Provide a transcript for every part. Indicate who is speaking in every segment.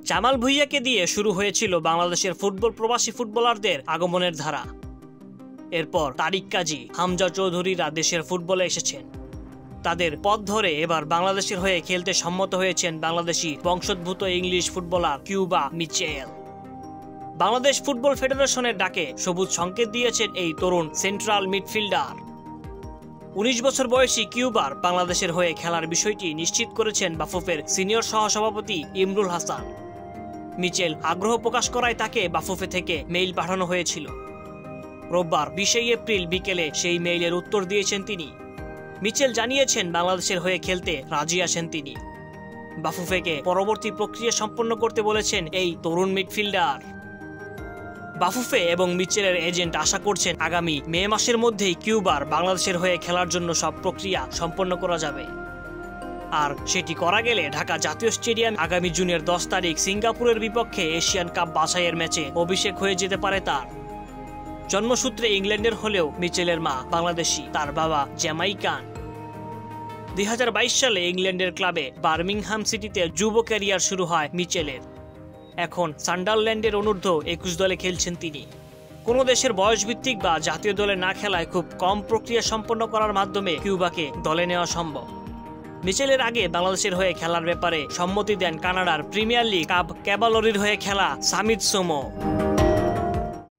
Speaker 1: জামাল ভুঁইয়াকে দিয়ে শুরু হয়েছিল বাংলাদেশের ফুটবল প্রবাসী ফুটবলারদের আগমনের ধারা। এরপর তারিক কাজী, হামজা চৌধুরীরা দেশের ফুটবলে এসেছেন। তাদের পথ ধরে এবার বাংলাদেশের হয়ে খেলতে সম্মত হয়েছেন বাংলাদেশি বংশোদ্ভূত English footballer Cuba Mitchell. Bangladesh football ফেডারেশনের ডাকে সবুজ সংকেত দিয়েছেন এই তরুণ সেন্ট্রাল মিডফিল্ডার। 19 বছর বয়সী কিউবার বাংলাদেশের হয়ে খেলার বিষয়টি নিশ্চিত করেছেন বাফুফের সিনিয়র সহসভাপতি ইমরুল হাসান। মিচেল আগ্রহ প্রকাশ করায় তাকে বাফুফে থেকে মেইল পাঠানো হয়েছিল। রোববার 20 এপ্রিল বিকেলে সেই মেইলের উত্তর দিয়েছেন তিনি। মিচেল জানিয়েছেন বাংলাদেশের হয়ে খেলতে রাজি আছেন তিনি। বাফুফেকে পরবর্তী প্রক্রিয়া সম্পন্ন করতে বলেছেন এই তরুণ মিডফিল্ডার। বাফুফে এবং মিচেলের এজেন্ট আশা করছেন আগামী মে মাসের মধ্যেই কিউবার বাংলাদেশের হয়ে খেলার জন্য সব প্রক্রিয়া সম্পন্ন করা যাবে। আর সেটি করা গেলে ঢাকা জাতীয় স্টেডিয়াম আগামী জুনের 10 তারিখ সিঙ্গাপুরের বিপক্ষে এশিয়ান কাপ বাছাইয়ের ম্যাচে অভিষেক হয়ে যেতে পারে তার। জন্মসূত্রে ইংল্যান্ডের হলেও মিচেলের মা বাংলাদেশি, তার বাবা জ্যামাইকান। 2022 সালে ইংল্যান্ডের ক্লাবে বার্মিংহাম সিটিতে যুব ক্যারিয়ার শুরু হয় মিচেলের। এখন সান্ডারল্যান্ডের অনূর্ধ্ব 21 দলে খেলছেন তিনি। কোনো দেশের বয়সভিত্তিক বা জাতীয় দলে না খেলায় খুব কম প্রক্রিয়া সম্পন্ন করার মাধ্যমে কিউবাকে দলে নেওয়া সম্ভব। মিচেলের আগে বাংলাদেশের হয়ে খেলার ব্যাপারে সম্মতি দেন কানাডার প্রিমিয়ার লিগ কাব ক্যাভালরির হয়ে খেলা সামিত সোমো।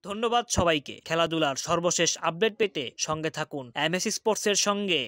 Speaker 1: ধন্যবাদ সবাইকে। খেলাধুলার সর্বশেষ আপডেট পেতে সঙ্গে থাকুন এমএসি স্পোর্টসের সঙ্গে।